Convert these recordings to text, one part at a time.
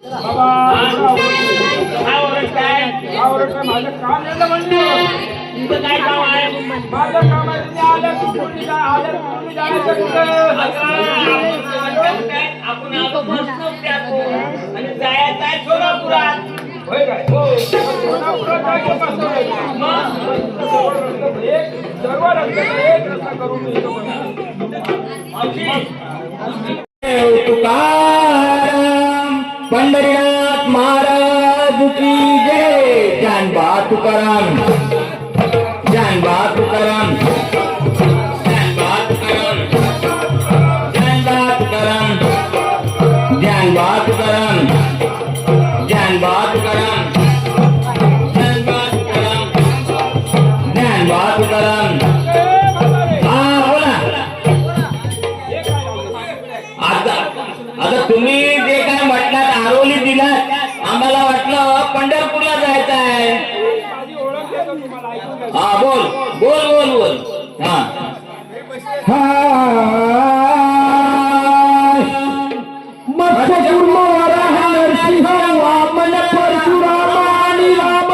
बाबा माझं काम येतं म्हणलं. तुझं काय काम आहे? माझं काम आहे तुम्ही आलं की तुम्ही जायचं कुठं? आपण आलो बसलो त्याको आणि जायचं आहे सोलापुरात. होय काय? हो सोलापुरात जायचं कसं? मग एक सर्व रस्त्याचा एक रस्ता करून येतो म्हणा. तुकाराम पंढरीनाथ महाराज की जय. जानबा तुकाराम, जानबा तुकाराम, जानबा तुकाराम, जानबा तुकाराम, जानबा तुकाराम, जानबा तुकाराम, जानबा तुकाराम, जानबा तुकाराम. हा बोला. आता तुम्ही जे काय म्हटलात आरोली दिलात, आम्हाला वाटलं पंढरपूरला जायचं आहे. माझी ओळख देतो तुम्हाला, ऐकून घ्या. हा बोल बोल बोल बोल. हा मत्स्य कुर्म वराह नरसिंह वामन परशुराम आणि राम.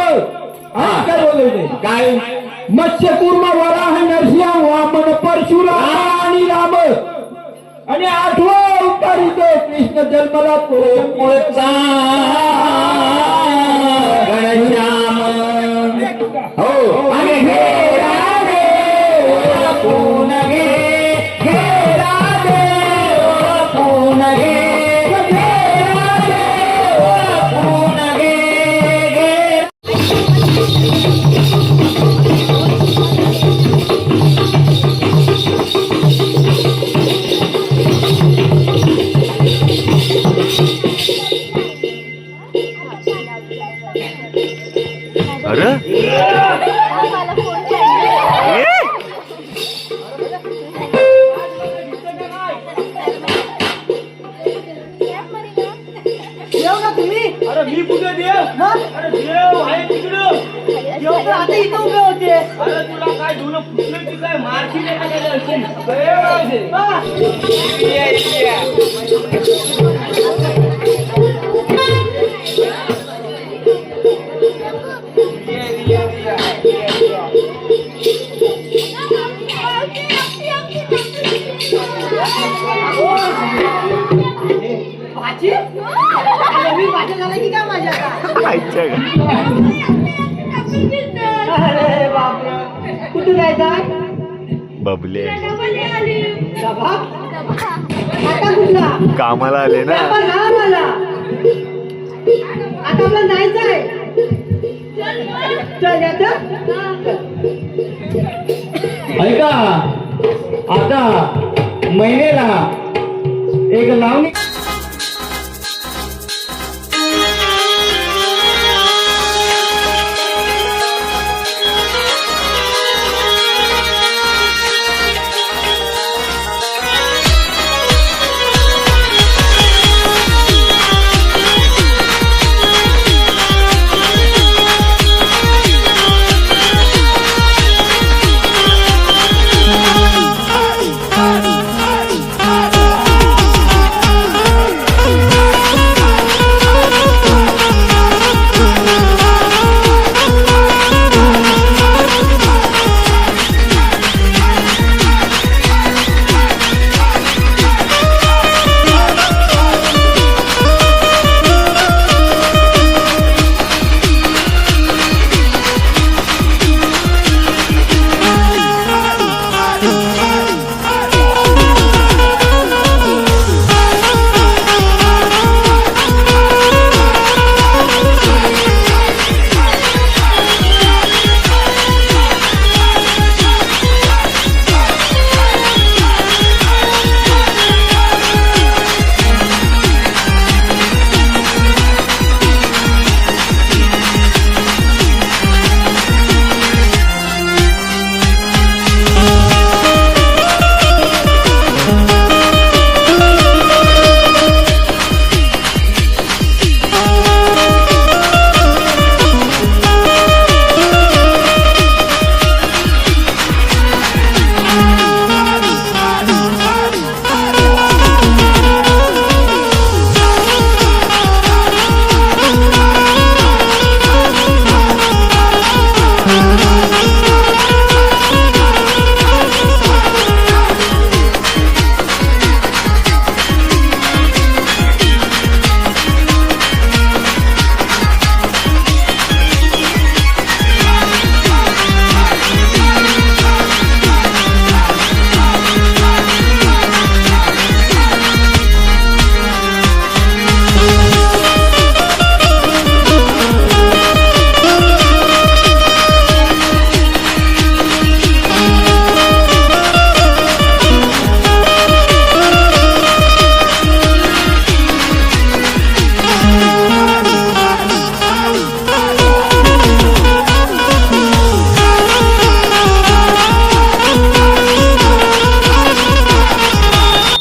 काय बोलले? काय मत्स्य कुर्म वराह नरसिंह वामन परशुराम आणि राम. आणि आठवा अवतारी तो कृष्ण जन्मला पुढचा घनश्याम. हो आणि हे राधे ओळखून घे, हे राधे ओळखून घे, हे राधे ओळखून घे, घे. अरे अरे मी कुठे देव? अरे देव आहे तिकडं. आता इथं उभे होते. अरे तुला काय धुणं फुटलं की काय? मारशील का काय असेल? देव आहे ते. भाजी? अरे मी भाजी झाला की काय माझ्या आता? आईच्या ग. अरे बापरे, कुठून जायचा? बबले डबा? आता कुठला? कामाला आले ना. डबा ना मला. आता आपलं जायचंय. चल याचं? ऐका आता महिनेला एक लावणी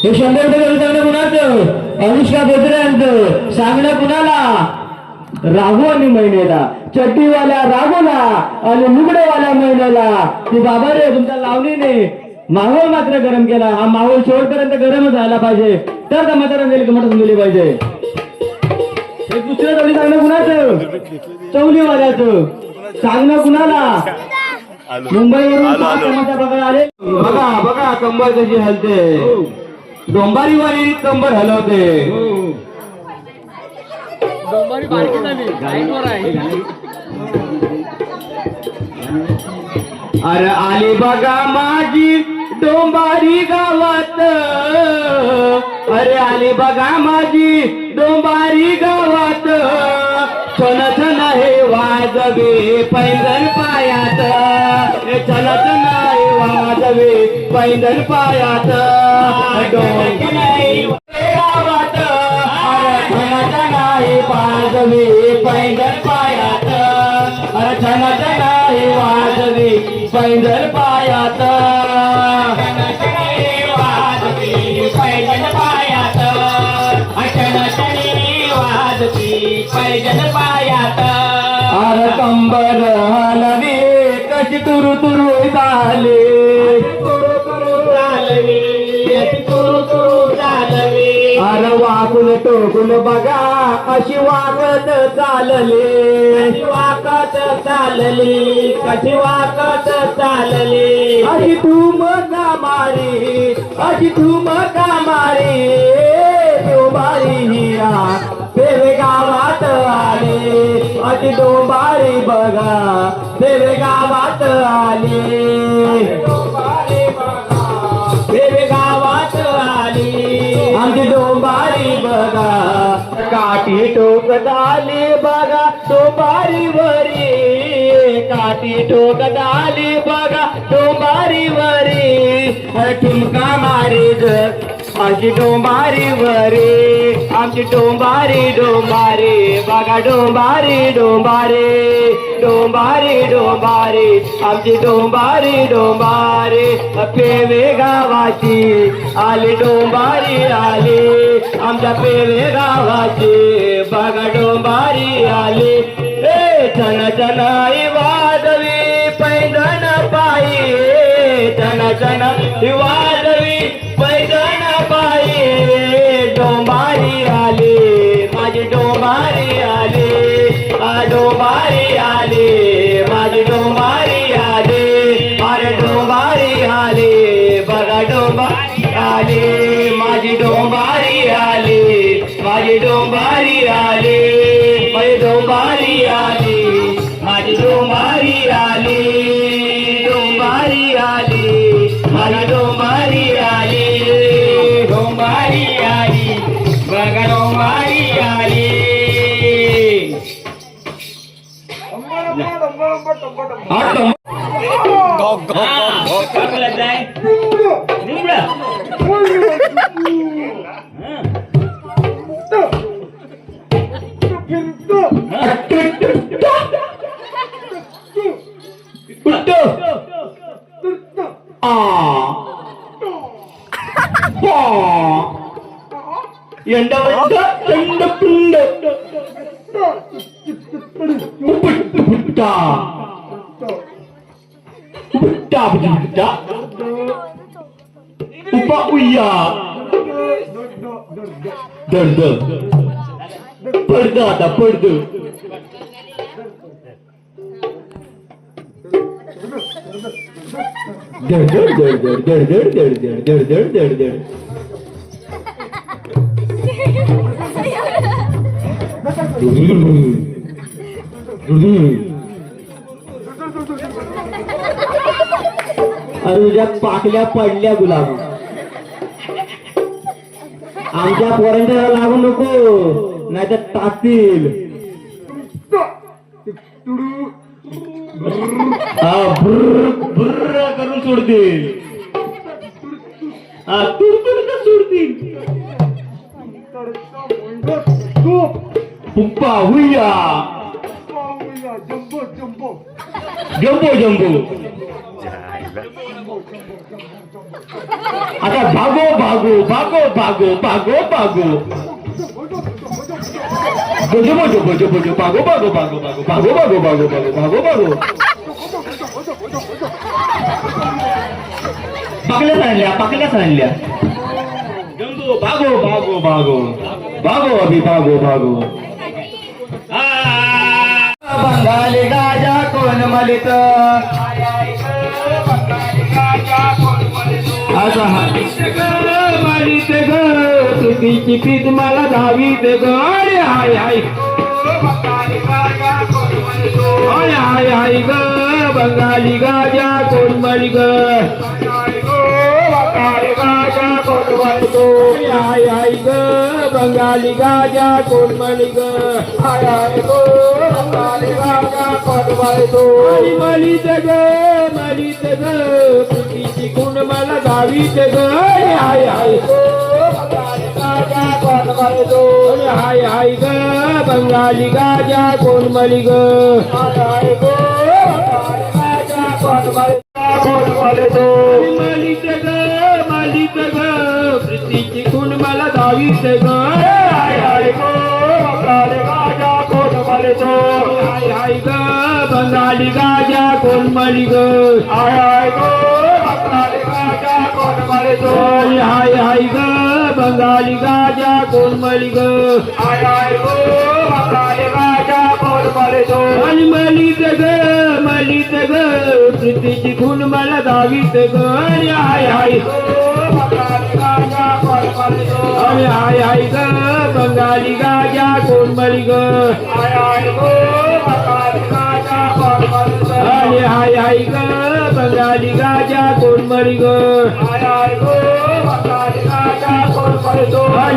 हे 100 रुपये सांगणं कुणाचं? अनुष्का बोत्र्यांचं. सांगणं कुणाला? राघू आणि महिनेला. चड्डीवाल्या राघूला आणि लुगडेवाल्या महिनेला. ती बाबा रे तुमच्या लावणीने माहोल मात्र गरम केला. हा माहोल शेवटपर्यंत गरमच झाला पाहिजे, तर त्या म्हाताऱ्याने गमत दिली पाहिजे. हे दुसऱ्या जोडी सांगणं कुणाचं? चौलीवाल्याचं. सांगणं कुणाला? मुंबईवरून तमाशा बघायला आले. बघा बघा कंबर कशी हलते. डोंबारीवाली कंबर हलवते. अरे आली बघा माझी डोंबारी गावात. अरे आली बघा माझी डोंबारी गावात. छन छन हे वाजवे पैंजण पायात. छन छन हे वाजवे पैंजण पायात. डोंबारी गावात. अरे छन छन हे वाजवे पैंजण पायात. अरे छन छन हे वाजवे पैंजण पायात. अरे कंबर हलवे कशी तुरु तुरु झाले. अरे वाकून टोकून बघा अशी वाकत चालले. वाकत चालली कशी वाकत चालली. अशी धूम कामारी अशी धूम कामारी. डोंबारी हिरा देवे गावात आले. अशी डोंबारी बघा देवे गावात आले. देवे गावात आली आमची डोंबारी बघा. काठी टोकत आली बघा डोंबारी वरी. काठी टोकत आली बघा डोंबारी वरी. ठुमका मारी जग आमची डोंबारी वरी. आमची डोंबारी डोंबारी बघा डोंबारी डोंबारी. डोंबारी डोंबारी आमची डोंबारी डोंबारी. पेवे गावाची आली डोंबारी आली. आमच्या पेवे गावाची बघा डोंबारी आली. छन छन वाजवी पैंजण पायी. छन छन वाजवी पैंजण पायी. डोंबारी आली माझी डोंबारी आली. डोंबारी आली माझी डोंबारी आली. अरे डोंबारी आली बघा डोंबारी आली. माझी डोंबारी आली. माझी डोंबारी आली. माझी डोंबारी आली. माझी डोंबारी आली. डोंबारी आली माझी डोंबारी आली. डोंबारी आली बघा डोंबारी आली. Upa uya derd पडदा आता पडद दड दड दड दड दड दड दड दड दड दड अरे तुझ्या पाकल्या पडल्या गुलाब. आमच्या पोरांच्या लागू नको नाही तर टाकतील. बुर्र करून सोडतील. सोडतील. पुप्पा हुया जम्बो जम्बो जम्बो. आईला आता भागो भागो भागो भागो भागो भागो बोजो बोजो बोजो बोजो भागो भागो भागो भागो भागो भागो भागो भागो भागो भागो पाकल्याच आणल्या गंगू भागो भागो भागो भागो अभि भागो भागो बंगाली गाजा कोण मलित आता मारित ग तुझी पीत मला धावीत ग हाय हाय हाय हाय हाय ग बंगाली गाजा कोण मळी ग हाय हाय ग बंगाली गाजा कोण मळी ग हाय हाय ग बंगाली गाजा कोण मळी ग मळीत ग तुझी गुण मला धावीत ग हाय हाय हाय हाय ग बंगाली गाजा कोण मळी ग मळीत ग मळीत ग प्रीतीची गुण मला धावीत ग हाय हाय ग बंगाली गाजा कोण मळी हाय हाय ग बंगाली गाजा कोण मळी ग हाय हाय ग बंगाली गाजा कोण मळी हाय हाय ग बंगाली गाजा कोण मळी ग हाय हाय ग बंगाली गाजा कोण मळी मळीत ग मळीत ग प्रीतीची खून मला धावीत ग हाय हाय हाय हाय ग बंगाली गाजा कोण मळी ग हाय हाय ग हाय हाय ग बंगाली गाजा कोण मळी ग हाय हाय ग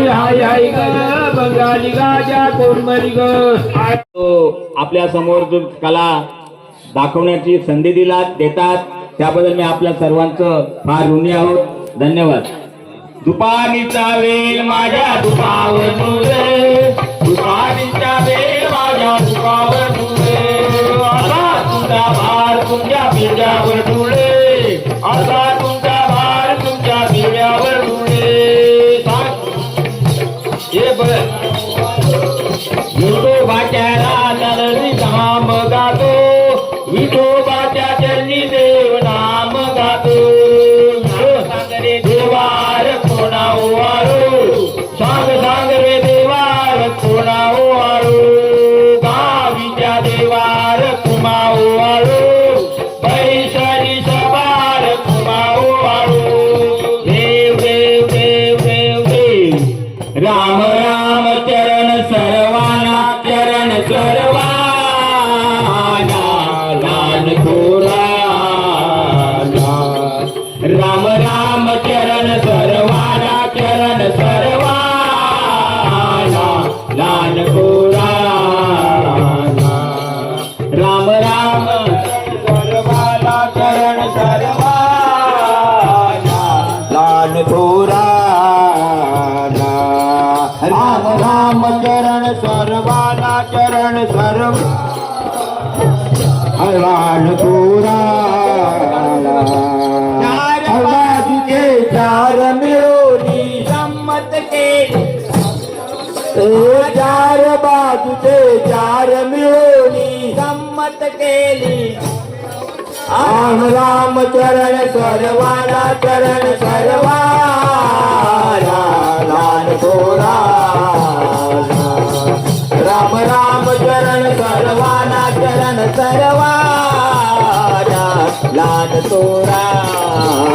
हाय हाय ग बंगाली गाजा कोण मळी ग आपल्या समोर जो कला दाखवण्याची संधी देतात त्याबद्दल मी आपल्या सर्वांचं फार ऋणी आहोत. धन्यवाद. दुपारीचा वेळ माझ्या दुपावर तुझे दुपारीचा वेळ माझ्या दुपावर तुझे आता तुझा भार तुमच्या बिड्यावर तुळे आता तुमचा भार तुमच्या बिड्यावर तुळे हे बघ विठोबाच्याला चरणी नाम गातो विठोबाच्या चरणी देव नाम गातो सांगरे देवार कोणा ओवाळो सांगरे देवार कोणा ओवाळो गावीच्या देवार कुमा ओवाळो पैशानी सवार कुमा ओवाळो देव देव देव देव देव राम राम चरण सर्वाना चरण सर्वाना लाल गोराला राम राम चरण सर्वाना चरण सर्वाना लाल गोराला राम राम सर्वाना चरण सर्वाना लाल गोराला राम राम चरण सर्वाना चरण सर्व हरवान पुराला बाजूचे चार मिळवली संमत केली चार बाजूचे चार मिळवली संमत केली राम चरण सर्वाना चरण सर्वाना लाल गोराला राम राम चरण सर्वाना चरण सर्वाना लाल गोराला